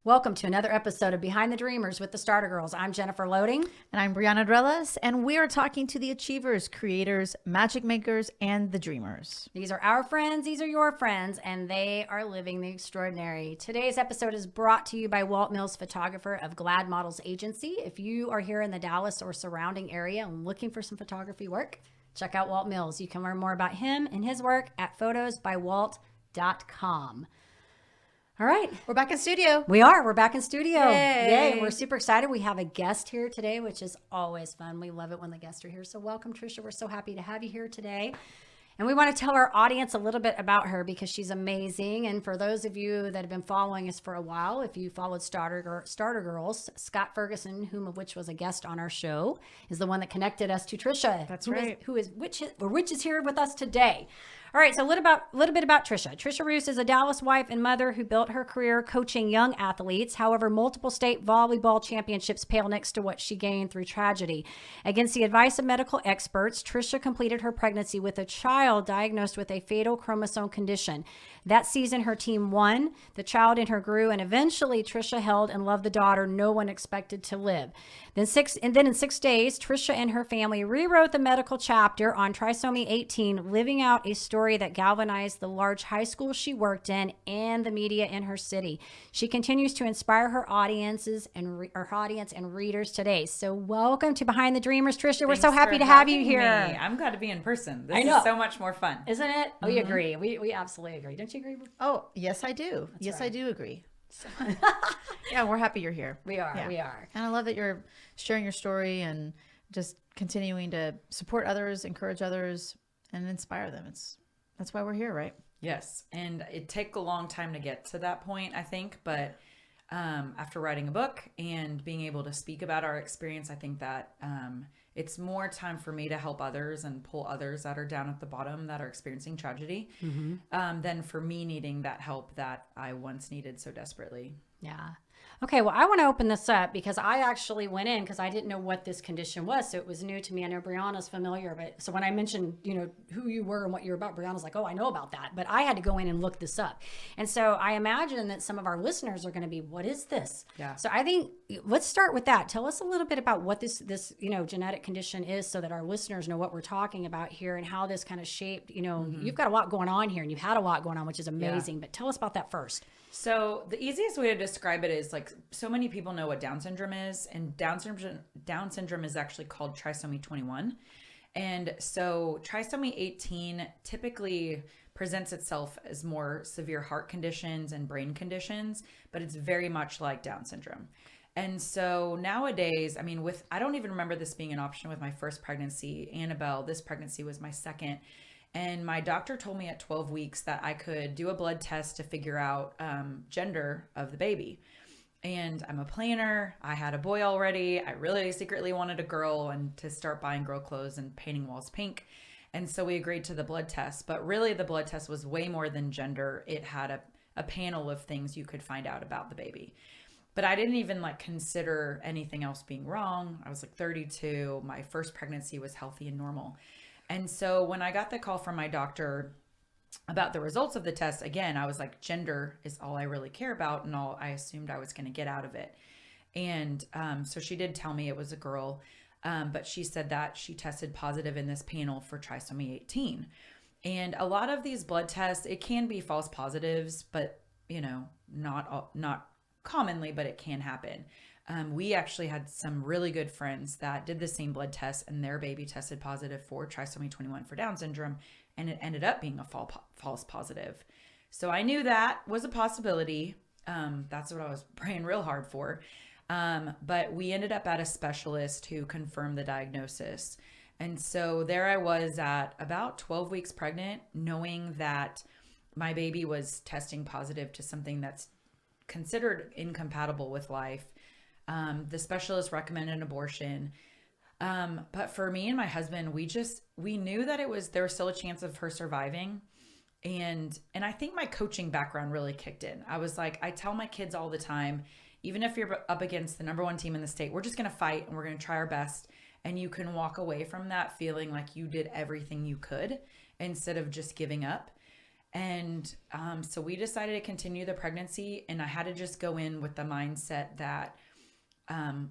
Welcome to another episode of Behind the Dreamers with the Starter Girls. I'm Jennifer Loading. And I'm Brianna Drelas, and we are talking to the achievers, creators, magic makers, and the dreamers. These are our friends, these are your friends, and they are living the extraordinary. Today's episode is brought to you by Walt Mills, photographer of Glad Models Agency. If you are here in the Dallas or surrounding area and looking for some photography work, check out Walt Mills. You can learn more about him and his work at photosbywalt.com. All right. We're back in studio. We're back in studio. Yay. And we're super excited. We have a guest here today, which is always fun. We love it when the guests are here. So welcome, Tricia. We're so happy to have you here today. And we want to tell our audience a little bit about her because she's amazing. And for those of you that have been following us for a while, if you followed Starter Girls, Scott Ferguson, whom of which was a guest on our show, is the one that connected us to Tricia. That's right. Which is here with us today. All right, so a little bit about Tricia. Tricia Roos is a Dallas wife and mother who built her career coaching young athletes. However, multiple state volleyball championships pale next to what she gained through tragedy. Against the advice of medical experts, Tricia completed her pregnancy with a child diagnosed with a fatal chromosome condition. That season, her team won. The child in her grew, and eventually Tricia held and loved the daughter no one expected to live. Then in 6 days, Tricia and her family rewrote the medical chapter on Trisomy 18, living out a story that galvanized the large high school she worked in and the media in her city. She continues to inspire her audiences and her audience and readers today. So welcome to Behind the Dreamers, Tricia. We're so happy to have you here. I'm glad to be in person. This is so much more fun. Isn't it? Mm-hmm. We agree. We absolutely agree. Don't you agree? Oh, yes, I do. That's right. I do agree. So, yeah, we're happy you're here. We are. And I love that you're sharing your story and just continuing to support others, encourage others, and inspire them. That's why we're here, right? Yes. And it took a long time to get to that point, I think. But after writing a book and being able to speak about our experience, I think that it's more time for me to help others and pull others that are down at the bottom that are experiencing tragedy than for me needing that help that I once needed so desperately. Yeah. Okay, well, I want to open this up because I actually went in because I didn't know what this condition was. So it was new to me. I know Brianna's familiar, but so when I mentioned, who you were and what you're about, Brianna's like, oh, I know about that. But I had to go in and look this up. And so I imagine that some of our listeners are going to be, what is this? Yeah. So I think let's start with that. Tell us a little bit about what this genetic condition is so that our listeners know what we're talking about here and how this kind of shaped, you've got a lot going on here and you've had a lot going on, which is amazing. Yeah. But tell us about that first. So the easiest way to describe it is like so many people know what Down syndrome is, and Down syndrome is actually called trisomy 21. And so trisomy 18 typically presents itself as more severe heart conditions and brain conditions, but it's very much like Down syndrome. And so nowadays, I don't even remember this being an option with my first pregnancy, Annabelle. This pregnancy was my second. And my doctor told me at 12 weeks that I could do a blood test to figure out gender of the baby. And I'm a planner. I had a boy already. I really secretly wanted a girl and to start buying girl clothes and painting walls pink. And so we agreed to the blood test. But really, the blood test was way more than gender. It had a panel of things you could find out about the baby. But I didn't even consider anything else being wrong. I was 32. My first pregnancy was healthy and normal. And so when I got the call from my doctor about the results of the test, again, I was like, gender is all I really care about and all I assumed I was going to get out of it. And so she did tell me it was a girl, but she said that she tested positive in this panel for trisomy 18. And a lot of these blood tests, it can be false positives, but, not commonly, but it can happen. We actually had some really good friends that did the same blood test and their baby tested positive for trisomy 21 for Down syndrome, and it ended up being a false positive. So I knew that was a possibility. That's what I was praying real hard for. But we ended up at a specialist who confirmed the diagnosis. And so there I was at about 12 weeks pregnant, knowing that my baby was testing positive to something that's considered incompatible with life. The specialist recommended an abortion. But for me and my husband, we knew that there was still a chance of her surviving. And I think my coaching background really kicked in. I was like, I tell my kids all the time, even if you're up against the number one team in the state, we're just going to fight and we're going to try our best. And you can walk away from that feeling like you did everything you could instead of just giving up. And so we decided to continue the pregnancy, and I had to just go in with the mindset that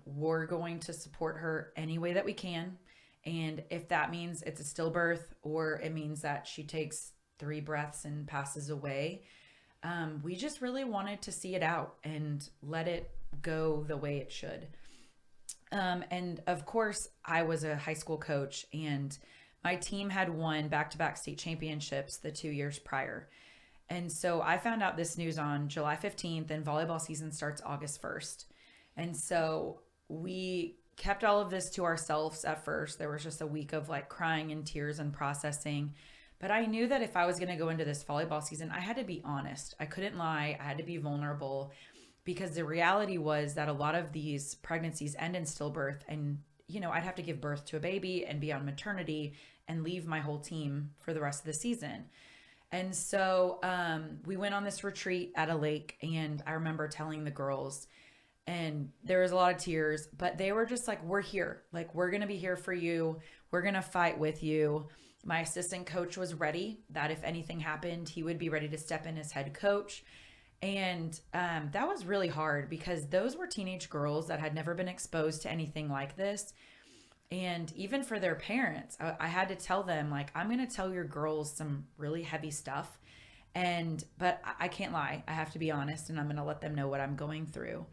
we're going to support her any way that we can. And if that means it's a stillbirth or it means that she takes 3 breaths and passes away, we just really wanted to see it out and let it go the way it should. And of course, I was a high school coach, and my team had won back-to-back state championships the 2 years prior. And so I found out this news on July 15th, and volleyball season starts August 1st. And so we kept all of this to ourselves at first. There was just a week of like crying and tears and processing. But I knew that if I was going to go into this volleyball season, I had to be honest. I couldn't lie. I had to be vulnerable, because the reality was that a lot of these pregnancies end in stillbirth, and, you know, I'd have to give birth to a baby and be on maternity and leave my whole team for the rest of the season. And so we went on this retreat at a lake, and I remember telling the girls, and there was a lot of tears, but they were just like, we're here. Like, we're going to be here for you. We're going to fight with you. My assistant coach was ready that if anything happened, he would be ready to step in as head coach. And that was really hard, because those were teenage girls that had never been exposed to anything like this. And even for their parents, I had to tell them, like, I'm going to tell your girls some really heavy stuff. But I can't lie. I have to be honest, and I'm going to let them know what I'm going through.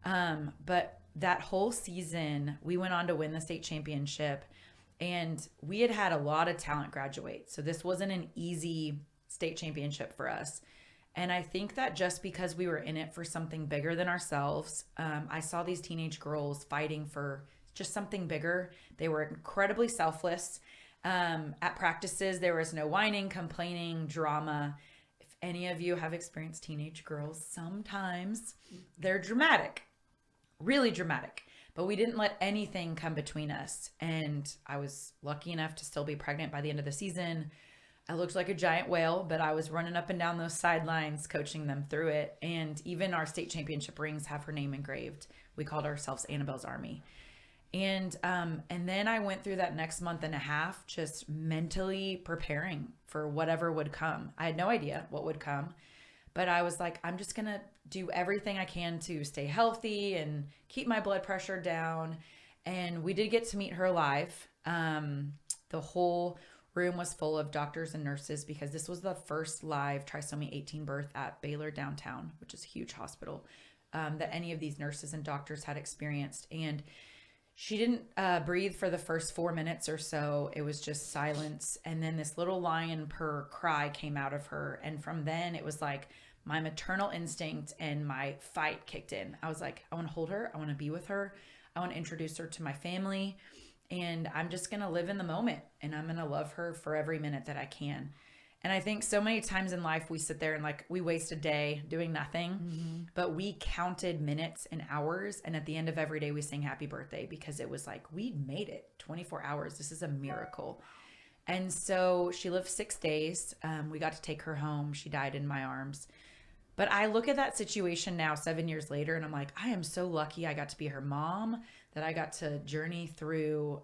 But that whole season, we went on to win the state championship, and we had a lot of talent graduate. So this wasn't an easy state championship for us. And I think that just because we were in it for something bigger than ourselves, I saw these teenage girls fighting for just something bigger. They were incredibly selfless. At practices, there was no whining, complaining, drama. If any of you have experienced teenage girls, sometimes they're dramatic, really dramatic. But we didn't let anything come between us. And I was lucky enough to still be pregnant by the end of the season. I looked like a giant whale, but I was running up and down those sidelines, coaching them through it. And even our state championship rings have her name engraved. We called ourselves Annabelle's Army. And then I went through that next month and a half, just mentally preparing for whatever would come. I had no idea what would come, but I was like, I'm just going to do everything I can to stay healthy and keep my blood pressure down. And we did get to meet her live. The whole room was full of doctors and nurses, because this was the first live Trisomy 18 birth at Baylor downtown, which is a huge hospital, that any of these nurses and doctors had experienced. And she didn't breathe for the first 4 minutes or so. It was just silence. And then this little lion purr cry came out of her. And from then it was like my maternal instinct and my fight kicked in. I was like, I want to hold her. I want to be with her. I want to introduce her to my family. And I'm just going to live in the moment, and I'm going to love her for every minute that I can. And I think so many times in life we sit there and like we waste a day doing nothing, but we counted minutes and hours. And at the end of every day we sang happy birthday, because it was like, we made it 24 hours. This is a miracle. And so she lived 6 days. We got to take her home. She died in my arms. But I look at that situation now 7 years later, and I'm like, I am so lucky I got to be her mom, that I got to journey through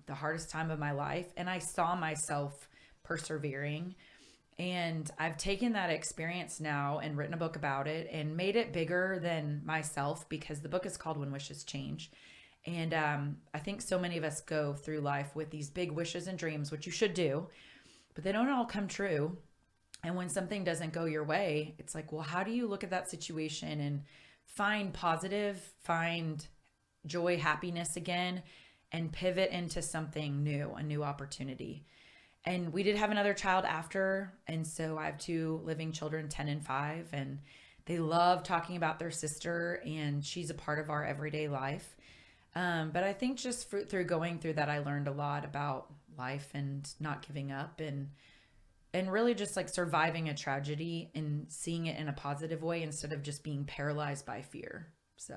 the hardest time of my life. And I saw myself persevering. And I've taken that experience now and written a book about it and made it bigger than myself, because the book is called When Wishes Change. And I think so many of us go through life with these big wishes and dreams, which you should do, but they don't all come true. And when something doesn't go your way, it's like, well, how do you look at that situation and find positive, find joy, happiness again, and pivot into something new, a new opportunity? And we did have another child after. And so I have 2 living children, 10 and 5, and they love talking about their sister, and she's a part of our everyday life. But I think just through going through that, I learned a lot about life and not giving up, and really just like surviving a tragedy and seeing it in a positive way instead of just being paralyzed by fear. So.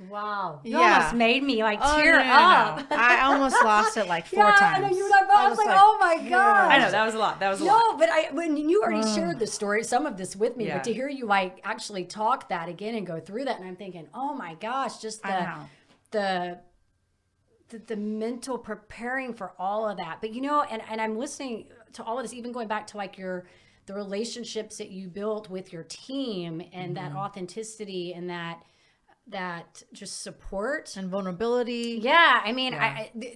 Wow. You Yeah. almost made me like Oh, tear no, no, up. no. I almost lost it like 4 times. I know you and I was like, oh my gosh. I know, that was a lot. No, but when you already shared the story, some of this with me, Yeah. but to hear you like actually talk that again and go through that, and I'm thinking, oh my gosh, just the mental preparing for all of that. But you know, and I'm listening to all of this, even going back to like the relationships that you built with your team and that authenticity and that just support and vulnerability. Yeah, I mean,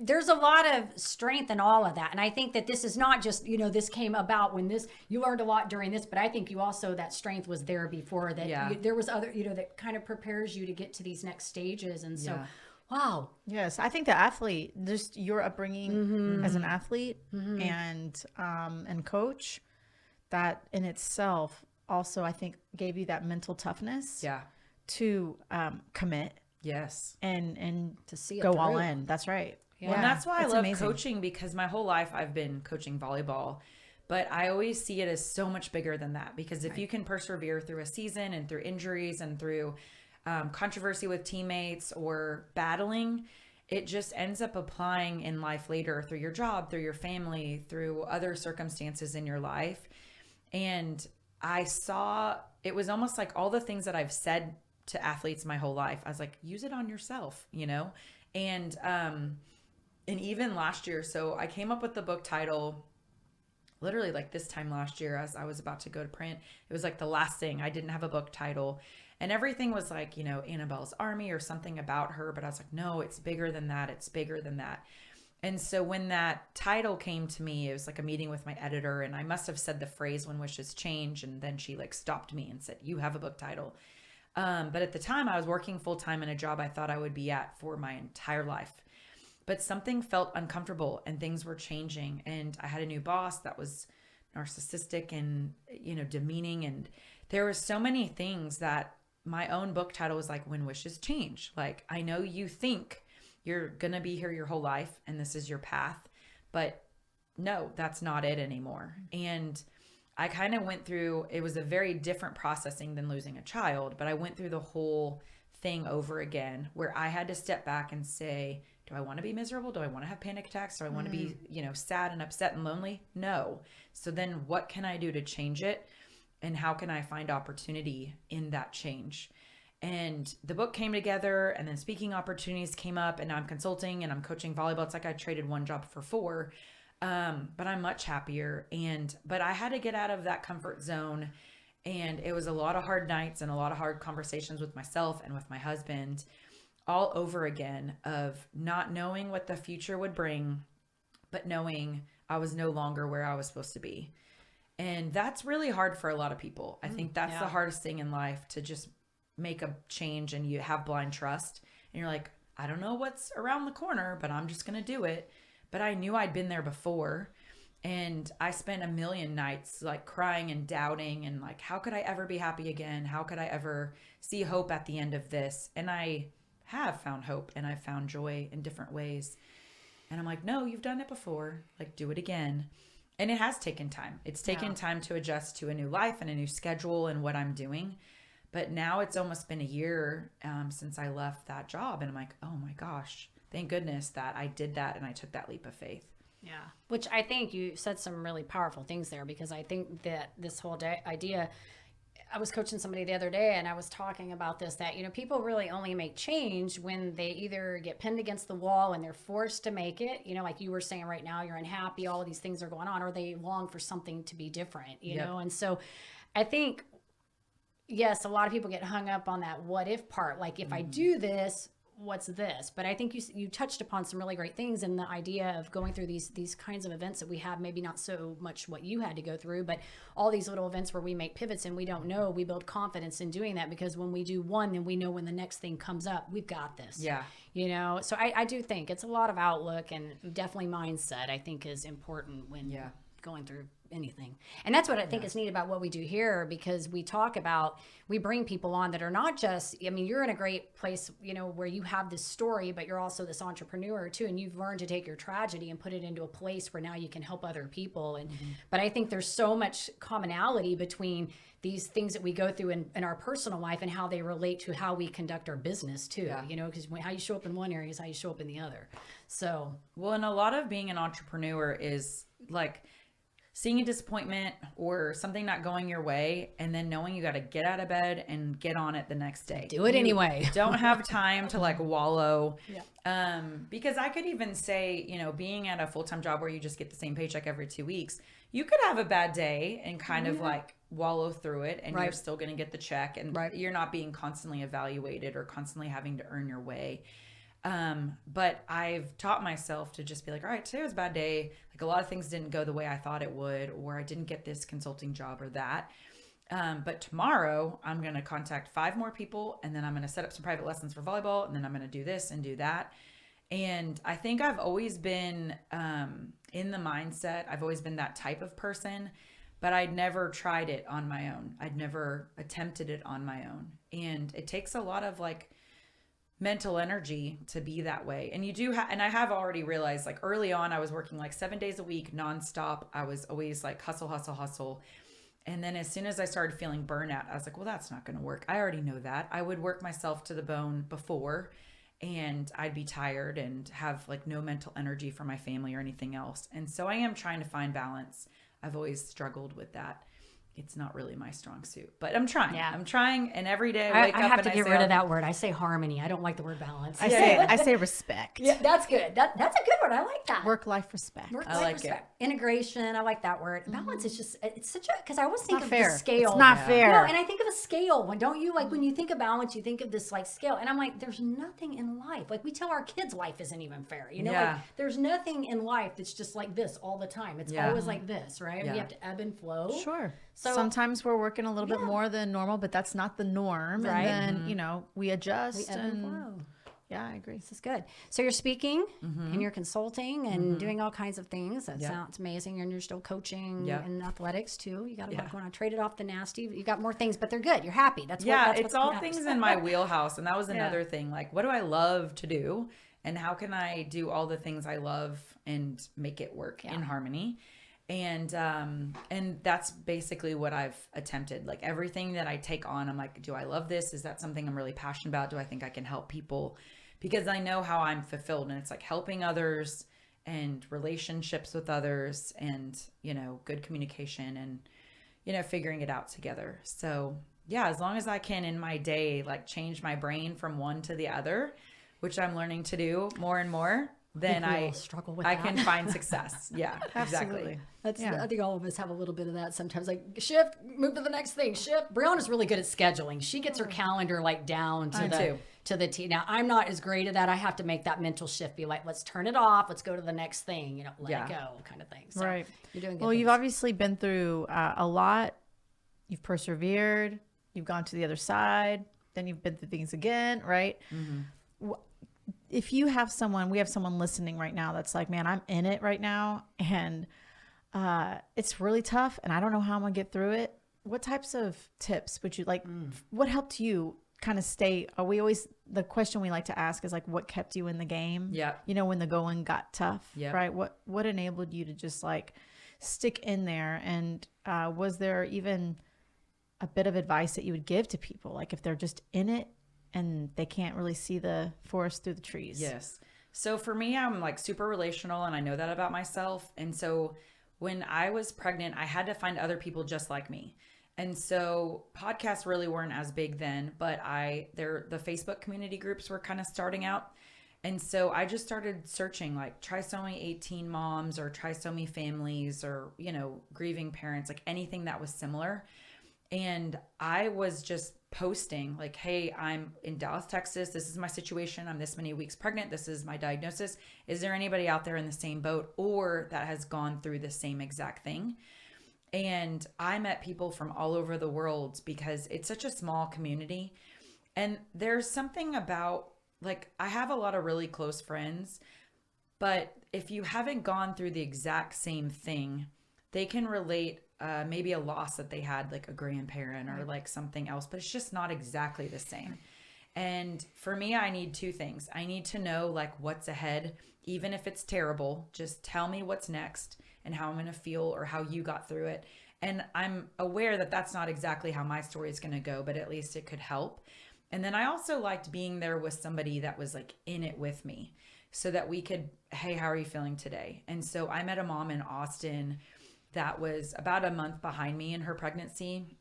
there's a lot of strength in all of that, and I think that this is not just this came about when you learned a lot during this, but I think you also that strength was there before that. There was other that kind of prepares you to get to these next stages, and so wow. Yes, I think the athlete, just your upbringing as an athlete and coach, that in itself also I think gave you that mental toughness. Yeah. To commit, yes, and to see it go through. all in. That's right. Well, and that's why I love coaching, because my whole life I've been coaching volleyball, but I always see it as so much bigger than that. Because if you can persevere through a season and through injuries and through controversy with teammates or battling, it just ends up applying in life later through your job, through your family, through other circumstances in your life. And I saw it was almost like all the things that I've said to athletes my whole life, I was like, use it on yourself, and even last year. So I came up with the book title literally like this time last year as I was about to go to print. It was like the last thing. I didn't have a book title, and everything was like, Annabelle's Army or something about her. But I was like, no, it's bigger than that. It's bigger than that. And so when that title came to me, it was like a meeting with my editor, and I must have said the phrase "when wishes change," and then she like stopped me and said, "You have a book title." But at the time I was working full time in a job I thought I would be at for my entire life. But something felt uncomfortable and things were changing. And I had a new boss that was narcissistic and, demeaning. And there were so many things that my own book title was like, "When wishes change." Like, I know you think you're going to be here your whole life and this is your path, but no, that's not it anymore. And I kind of went through, it was a very different processing than losing a child, but I went through the whole thing over again where I had to step back and say, do I want to be miserable? Do I want to have panic attacks? Do I want to be, sad and upset and lonely? No. So then what can I do to change it? And how can I find opportunity in that change? And the book came together, and then speaking opportunities came up, and now I'm consulting and I'm coaching volleyball. It's like I traded one job for 4. But I'm much happier. But I had to get out of that comfort zone, and it was a lot of hard nights and a lot of hard conversations with myself and with my husband all over again, of not knowing what the future would bring, but knowing I was no longer where I was supposed to be. And that's really hard for a lot of people. I think that's the hardest thing in life, to just make a change and you have blind trust and you're like, I don't know what's around the corner, but I'm just going to do it. But I knew I'd been there before, and I spent a million nights like crying and doubting and like, how could I ever be happy again? How could I ever see hope at the end of this? And I have found hope, and I've found joy in different ways. And I'm like, no, you've done it before. Like, do it again. And it has taken time. It's taken time to adjust to a new life and a new schedule and what I'm doing. But now it's almost been a year since I left that job. And I'm like, oh my gosh, thank goodness that I did that and I took that leap of faith. Yeah. Which I think you said some really powerful things there, because I think that this whole idea, I was coaching somebody the other day and I was talking about this, that, people really only make change when they either get pinned against the wall and they're forced to make it, like you were saying right now, you're unhappy, all of these things are going on, or they long for something to be different, you know? And so I think, yes, a lot of people get hung up on that what if part. Like, if I do this, what's this? But I think you touched upon some really great things in the idea of going through these kinds of events that we have, maybe not so much what you had to go through, but all these little events where we make pivots and we don't know, we build confidence in doing that, because when we do one, then we know when the next thing comes up, we've got this. Yeah. So I do think it's a lot of outlook, and definitely mindset, I think, is important when going through anything. And that's what I think is neat about what we do here, because we bring people on that are not just, you're in a great place, where you have this story, but you're also this entrepreneur too. And you've learned to take your tragedy and put it into a place where now you can help other people. And, but I think there's so much commonality between these things that we go through in our personal life and how they relate to how we conduct our business too, because how you show up in one area is how you show up in the other. So, well, and a lot of being an entrepreneur is like seeing a disappointment or something not going your way, and then knowing you got to get out of bed and get on it the next day. Do it anyway. Don't have time to like wallow. Because I could even say, being at a full-time job where you just get the same paycheck every 2 weeks, you could have a bad day and kind of like wallow through it, and you're still going to get the check, and you're not being constantly evaluated or constantly having to earn your way. But I've taught myself to just be like, all right, today was a bad day. Like a lot of things didn't go the way I thought it would, or I didn't get this consulting job or that. But tomorrow I'm going to contact 5 more people, and then I'm going to set up some private lessons for volleyball, and then I'm going to do this and do that. And I think I've always been, in the mindset, I've always been that type of person, but I'd never tried it on my own. I'd never attempted it on my own. And it takes a lot of like mental energy to be that way. And you do and I have already realized, like early on, I was working like 7 days a week, nonstop. I was always like hustle, hustle, hustle. And then as soon as I started feeling burnout, I was like, well, that's not going to work. I already know that. I would work myself to the bone before, and I'd be tired and have like no mental energy for my family or anything else. And so I am trying to find balance. I've always struggled with that. It's not really my strong suit, but I'm trying. Yeah. I'm trying, and every day I wake up and I have to get rid of that word. I say harmony. I don't like the word balance. I say respect. Yeah, that's good. That's a good word. I like that. Work-life respect. Work-life respect. Integration. I like that word. Balance is just, it's such a, because I always think of the scale. It's not fair. No, and I think of a scale. Don't you? Like when you think of balance, you think of this like scale. And I'm like, there's nothing in life. Like we tell our kids life isn't even fair. You know, like there's nothing in life that's just like this all the time. It's always like this, right? We have to ebb and flow. Sure. So sometimes we're working a little bit more than normal, but that's not the norm. Right. And then, we adjust. We ebb and flow. Yeah, I agree. This is good. So you're speaking and you're consulting and doing all kinds of things. That sounds amazing. And you're still coaching in athletics too. You got a lot going on. Trade it off the nasty. You got more things, but they're good. You're happy. That's it's all things in my wheelhouse. And that was another thing. Like, what do I love to do? And how can I do all the things I love and make it work in harmony? And that's basically what I've attempted. Like everything that I take on, I'm like, do I love this? Is that something I'm really passionate about? Do I think I can help people? Because I know how I'm fulfilled, and it's like helping others and relationships with others and, good communication and, figuring it out together. So yeah, as long as I can in my day, like change my brain from one to the other, which I'm learning to do more and more, then I struggle with I can find success. Yeah, Absolutely. Exactly. I think all of us have a little bit of that sometimes. Like shift, move to the next thing. Shift. Brianna's really good at scheduling. She gets her calendar like down to the T. Now I'm not as great at that. I have to make that mental shift. Be like, let's turn it off. Let's go to the next thing. Let it go, kind of thing. So right. You're doing good. Well, you've obviously been through a lot. You've persevered. You've gone to the other side. Then you've been through things again, right? Mm-hmm. If you have we have someone listening right now that's like, man, I'm in it right now, and it's really tough, and I don't know how I'm gonna get through it. What types of tips would you like? What helped you kind of stay? The question we like to ask is like, what kept you in the game? Yeah. When the going got tough, right? What enabled you to just like stick in there? And was there even a bit of advice that you would give to people, like if they're just in it and they can't really see the forest through the trees? Yes. So for me, I'm like super relational, and I know that about myself. And so when I was pregnant, I had to find other people just like me. And so podcasts really weren't as big then, but the Facebook community groups were kind of starting out. And so I just started searching like Trisomy 18 moms or Trisomy families or, grieving parents, like anything that was similar. And I was just posting like, hey, I'm in Dallas, Texas. This is my situation. I'm this many weeks pregnant. This is my diagnosis. Is there anybody out there in the same boat or that has gone through the same exact thing? And I met people from all over the world because it's such a small community. And there's something about, like, I have a lot of really close friends, but if you haven't gone through the exact same thing, they can relate maybe a loss that they had, like a grandparent or like something else, but it's just not exactly the same. And for me, I need 2 things. I need to know like what's ahead, even if it's terrible. Just tell me what's next and how I'm going to feel or how you got through it. And I'm aware that that's not exactly how my story is going to go, but at least it could help. And then I also liked being there with somebody that was like in it with me so that we could, hey, how are you feeling today? And so I met a mom in Austin that was about a month behind me in her pregnancy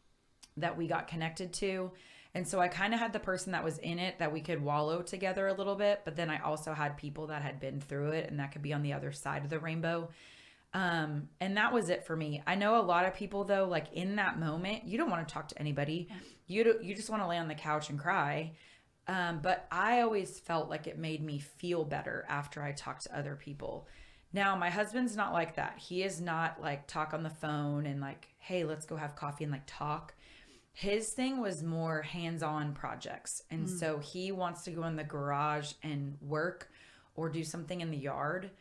that we got connected to. And so I kind of had the person that was in it that we could wallow together a little bit, but then I also had people that had been through it and that could be on the other side of the rainbow. And that was it for me. I know a lot of people though, like in that moment, you don't want to talk to anybody. You just want to lay on the couch and cry. But I always felt like it made me feel better after I talked to other people. Now, my husband's not like that. He is not like talk on the phone and like, hey, let's go have coffee and like talk. His thing was more hands-on projects. And so he wants to go in the garage and work or do something in the yard.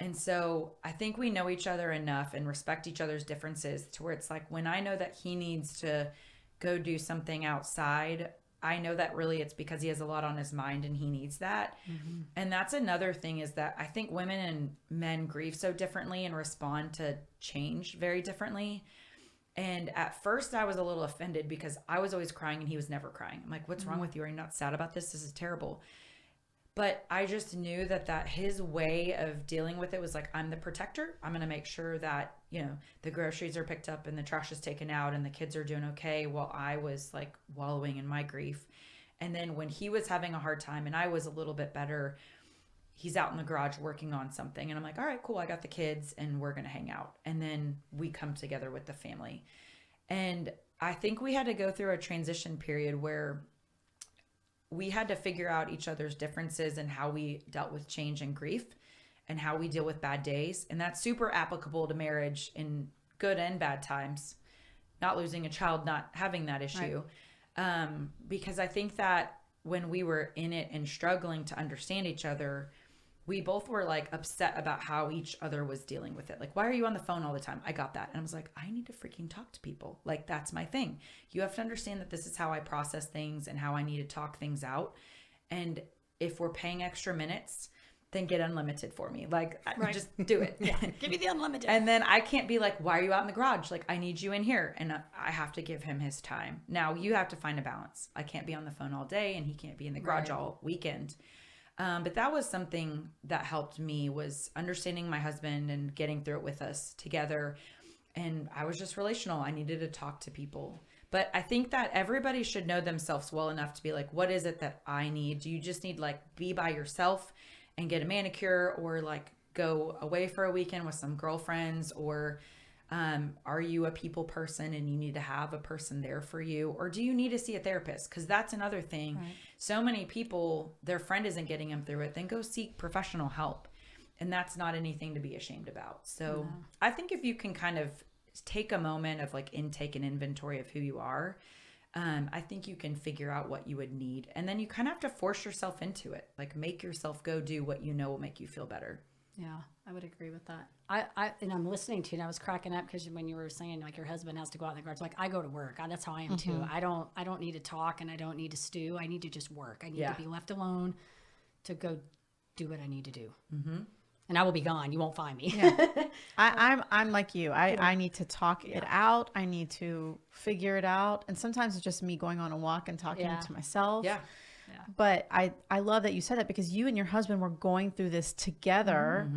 And so I think we know each other enough and respect each other's differences to where it's like when I know that he needs to go do something outside, I know that really it's because he has a lot on his mind and he needs that. And that's another thing is that I think women and men grieve so differently and respond to change very differently. And at first I was a little offended because I was always crying and he was never crying. I'm like, what's wrong with you? Are you not sad about this? This is terrible. But I just knew that his way of dealing with it was like, I'm the protector. I'm going to make sure that, you know, the groceries are picked up and the trash is taken out and the kids are doing okay while I was like wallowing in my grief. And then when he was having a hard time and I was a little bit better, he's out in the garage working on something. And I'm like, all right, cool. I got the kids and we're going to hang out. And then we come together with the family. And I think we had to go through a transition period where we had to figure out each other's differences and how we dealt with change and grief and how we deal with bad days. And that's super applicable to marriage in good and bad times, not losing a child, not having that issue. Right. Because I think that when we were in it and struggling to understand each other, we both were like upset about how each other was dealing with it. Like, why are you on the phone all the time? I got that. And I was like, I need to freaking talk to people. Like, that's my thing. You have to understand that this is how I process things and how I need to talk things out. And if we're paying extra minutes, then get unlimited for me. Like, right. Just do it. Yeah. Give me the unlimited. And then I can't be like, why are you out in the garage? Like, I need you in here. And I have to give him his time. Now, you have to find a balance. I can't be on the phone all day and he can't be in the garage all weekend. But that was something that helped me, was understanding my husband and getting through it with us together. And I was just relational. I needed to talk to people. But I think that everybody should know themselves well enough to be like, what is it that I need? Do you just need like be by yourself and get a manicure, or like go away for a weekend with some girlfriends? Or are you a people person and you need to have a person there for you? Or do you need to see a therapist? Because that's another thing. Right. So many people, their friend isn't getting them through it. Then go seek professional help. And that's not anything to be ashamed about. So I think if you can kind of take a moment of like intake and inventory of who you are, I think you can figure out what you would need. And then you kind of have to force yourself into it. Like make yourself go do what you know will make you feel better. Yeah, I would agree with that. And I'm listening to you and I was cracking up because when you were saying like your husband has to go out in the garage, like I go to work. That's how I am too. I don't need to talk and I don't need to stew. I need to just work. I need to be left alone to go do what I need to do. And I will be gone. You won't find me. Yeah. I'm like you. I need to talk it out. I need to figure it out. And sometimes it's just me going on a walk and talking to myself. Yeah. Yeah. But I love that you said that, because you and your husband were going through this together,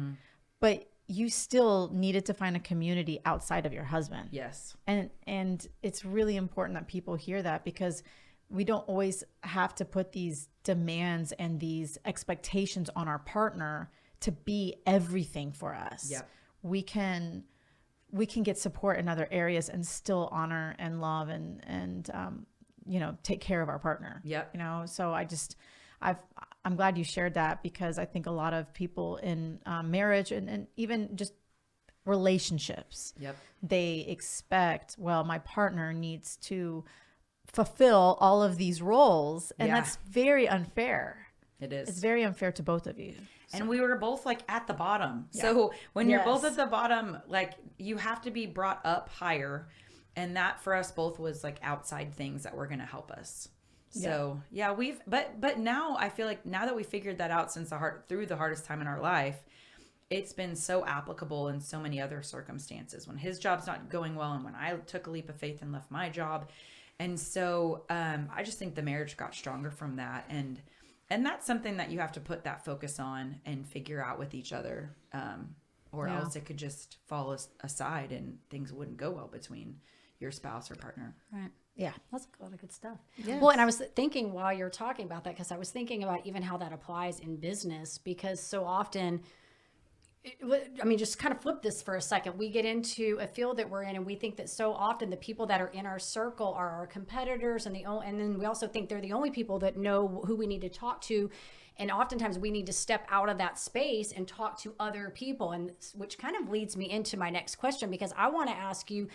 but you still needed to find a community outside of your husband. Yes. And it's really important that people hear that, because we don't always have to put these demands and these expectations on our partner to be everything for us. Yep. We can get support in other areas and still honor and love and take care of our partner. Yep. So I'm glad you shared that, because I think a lot of people in marriage and even just relationships, they expect, well, my partner needs to fulfill all of these roles. And that's very unfair. It is. It's very unfair to both of you. And we were both like at the bottom. Yeah. So when you're both at the bottom, like you have to be brought up higher. And that for us both was like outside things that were going to help us. So but now I feel like now that we figured that out through the hardest time in our life, it's been so applicable in so many other circumstances when his job's not going well and when I took a leap of faith and left my job. And so I just think the marriage got stronger from that. And that's something that you have to put that focus on and figure out with each other, or else it could just fall aside and things wouldn't go well between your spouse or partner. Right. Yeah. That's a lot of good stuff. Yes. Well, and I was thinking while you're talking about that, because I was thinking about even how that applies in business, because so often I mean, just kind of flip this for a second. We get into a field that we're in, and we think that so often the people that are in our circle are our competitors, and then we also think they're the only people that know who we need to talk to. And oftentimes we need to step out of that space and talk to other people, and which kind of leads me into my next question, because I want to ask you,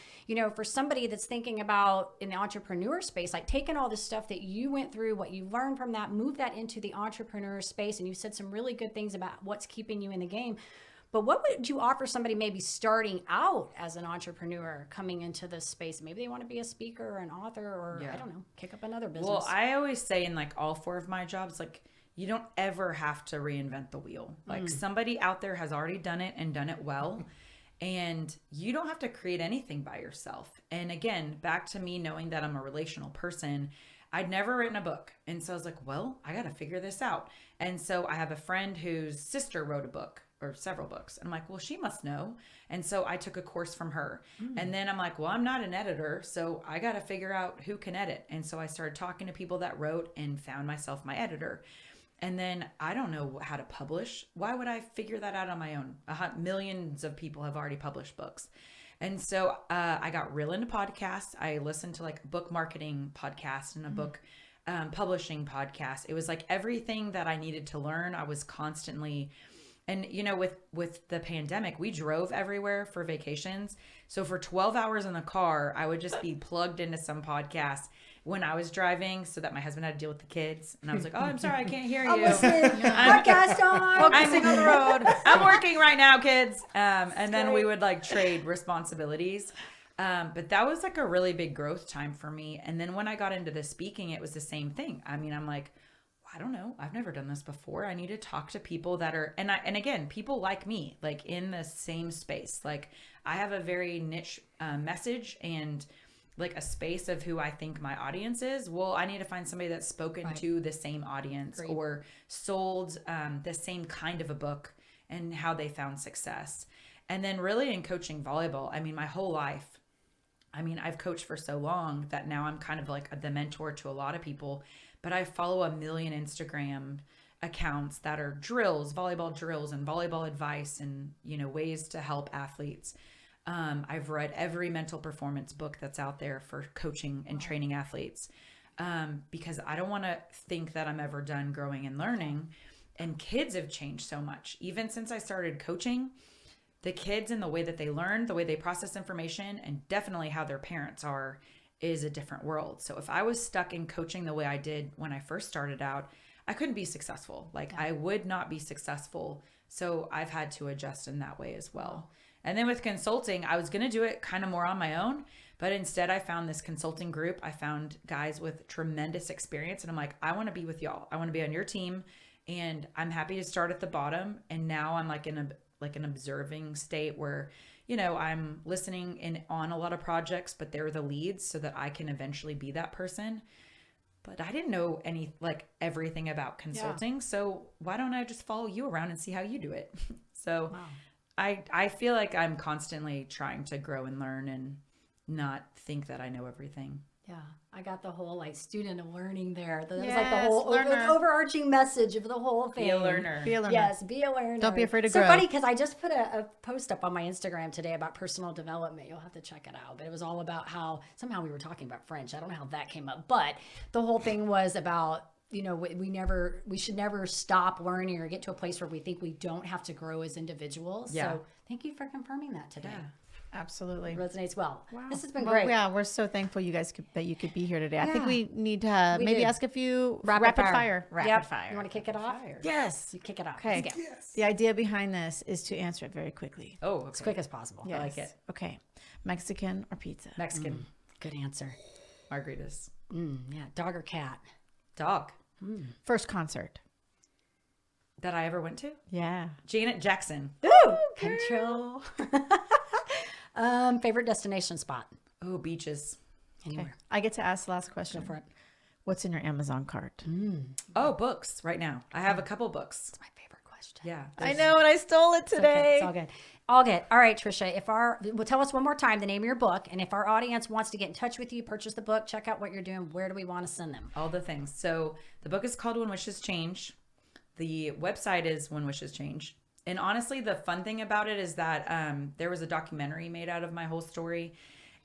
for somebody that's thinking about in the entrepreneur space, like taking all this stuff that you went through, what you learned from that, move that into the entrepreneur space. And you said some really good things about what's keeping you in the game. But what would you offer somebody maybe starting out as an entrepreneur coming into this space? Maybe they want to be a speaker or an author or, I don't know, kick up another business. Well, I always say in like all 4 of my jobs, like, you don't ever have to reinvent the wheel. Like somebody out there has already done it and done it well. And you don't have to create anything by yourself. And again, back to me knowing that I'm a relational person, I'd never written a book. And so I was like, well, I got to figure this out. And so I have a friend whose sister wrote a book or several books. And I'm like, well, she must know. And so I took a course from her. And then I'm like, well, I'm not an editor, so I got to figure out who can edit. And so I started talking to people that wrote and found myself my editor. And then I don't know how to publish. Why would I figure that out on my own? Millions of people have already published books. And so I got real into podcasts. I listened to like a book marketing podcast and a book publishing podcast. It was like everything that I needed to learn. I was constantly, and with the pandemic, we drove everywhere for vacations. So for 12 hours in the car, I would just be plugged into some podcast when I was driving, so that my husband had to deal with the kids. And I was like, oh, I'm sorry, I can't hear you. I'm listening. Podcast on. Focusing on the road. I'm working right now, kids. And then we would like trade responsibilities. But that was like a really big growth time for me. And then when I got into the speaking, it was the same thing. I mean, I'm like, I don't know. I've never done this before. I need to talk to people that are, and again, people like me, like in the same space. Like I have a very niche message and like a space of who I think my audience is. Well, I need to find somebody that's spoken to the same audience or sold the same kind of a book and how they found success. And then really in coaching volleyball, I mean, my whole life, I mean, I've coached for so long that now I'm kind of like the mentor to a lot of people, but I follow 1 million Instagram accounts that are drills, volleyball drills and volleyball advice and, ways to help athletes. I've read every mental performance book that's out there for coaching and training athletes because I don't want to think that I'm ever done growing and learning. And kids have changed so much. Even since I started coaching, the kids and the way that they learn, the way they process information, and definitely how their parents are is a different world. So if I was stuck in coaching the way I did when I first started out, I couldn't be successful. I would not be successful. So I've had to adjust in that way as well. And then with consulting, I was going to do it kind of more on my own, but instead I found this consulting group. I found guys with tremendous experience and I'm like, I want to be with y'all. I want to be on your team and I'm happy to start at the bottom. And now I'm like in an observing state where, I'm listening in on a lot of projects, but they're the leads so that I can eventually be that person. But I didn't know everything about consulting. Yeah. So why don't I just follow you around and see how you do it? So wow. I feel like I'm constantly trying to grow and learn and not think that I know everything. Yeah, I got the whole student of learning there. That was like the whole overarching message of the whole thing. Be a learner. Be a learner. Yes, be a learner. Don't be afraid to grow. So funny because I just put a post up on my Instagram today about personal development. You'll have to check it out. But it was all about how somehow we were talking about French. I don't know how that came up, but the whole thing was about we should never stop learning or get to a place where we think we don't have to grow as individuals. Yeah. So thank you for confirming that today. Yeah. Absolutely. It resonates well. Wow. This has been great. great. Yeah, we're so thankful that you could be here today. I think we need to ask a few rapid fire. Rapid fire. You want to kick it off? Yes. You kick it off. Okay. Yes. The idea behind this is to answer it very quickly. Oh, okay. As quick as possible. Yes. I like it. Okay. Mexican or pizza? Mexican. Good answer. Margaritas. Yeah. Dog or cat? Dog. First concert that I ever went to? Yeah. Janet Jackson. Ooh, control. Favorite destination spot? Oh, beaches. Anywhere. Okay. I get to ask the last question. Go for it. What's in your Amazon cart? Oh, books right now. I have a couple books. It's my favorite question. Yeah. I know, and I stole it today. It's all good. All good. All right, Tricia, tell us one more time the name of your book. And if our audience wants to get in touch with you, purchase the book, check out what you're doing, where do we want to send them? All the things. So the book is called When Wishes Change. The website is When Wishes Change. And honestly, the fun thing about it is that there was a documentary made out of my whole story,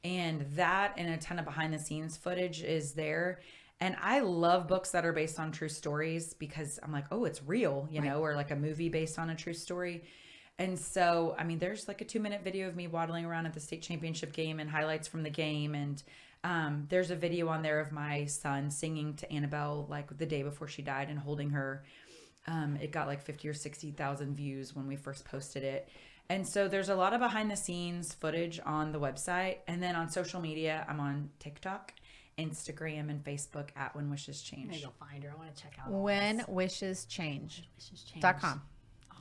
and that and a ton of behind the scenes footage is there. And I love books that are based on true stories because I'm like, oh, it's real, you know, or like a movie based on a true story. And so, I mean, there's like a 2-minute video of me waddling around at the state championship game and highlights from the game. And there's a video on there of my son singing to Annabelle like the day before she died and holding her. It got like 50 or 60,000 views when we first posted it. And so there's a lot of behind the scenes footage on the website. And then on social media, I'm on TikTok, Instagram, and Facebook at When Wishes Change. Maybe you'll find her. I want to check out WhenWishesChange.com.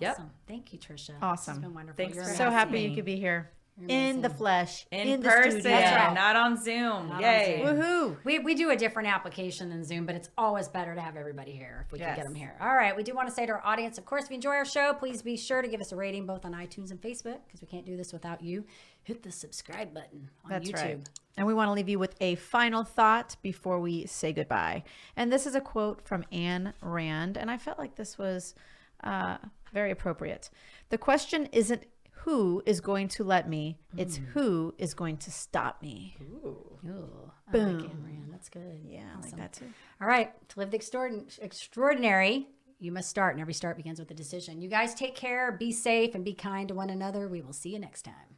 Yep. Awesome. Thank you, Tricia. Awesome. This has been wonderful. Thanks You're for So amazing. happy amazing. you could be here. You're In the amazing. flesh. In the person, studio. That's right. not on Zoom. Not on Yay. Zoom. Woohoo. We do a different application than Zoom, but it's always better to have everybody here if we can Yes. get them here. All right. We do want to say to our audience, of course, if you enjoy our show, please be sure to give us a rating both on iTunes and Facebook because we can't do this without you. Hit the subscribe button on That's YouTube. right. And we want to leave you with a final thought before we say goodbye. And this is a quote from Ayn Rand. And I felt like this was very appropriate. The question isn't who is going to let me, it's who is going to stop me. Ooh, I Boom. like Ayn Rand. That's good. Yeah, I like Awesome. that too. All right. To live the extraordinary, you must start, and every start begins with a decision. You guys take care, be safe, and be kind to one another. We will see you next time.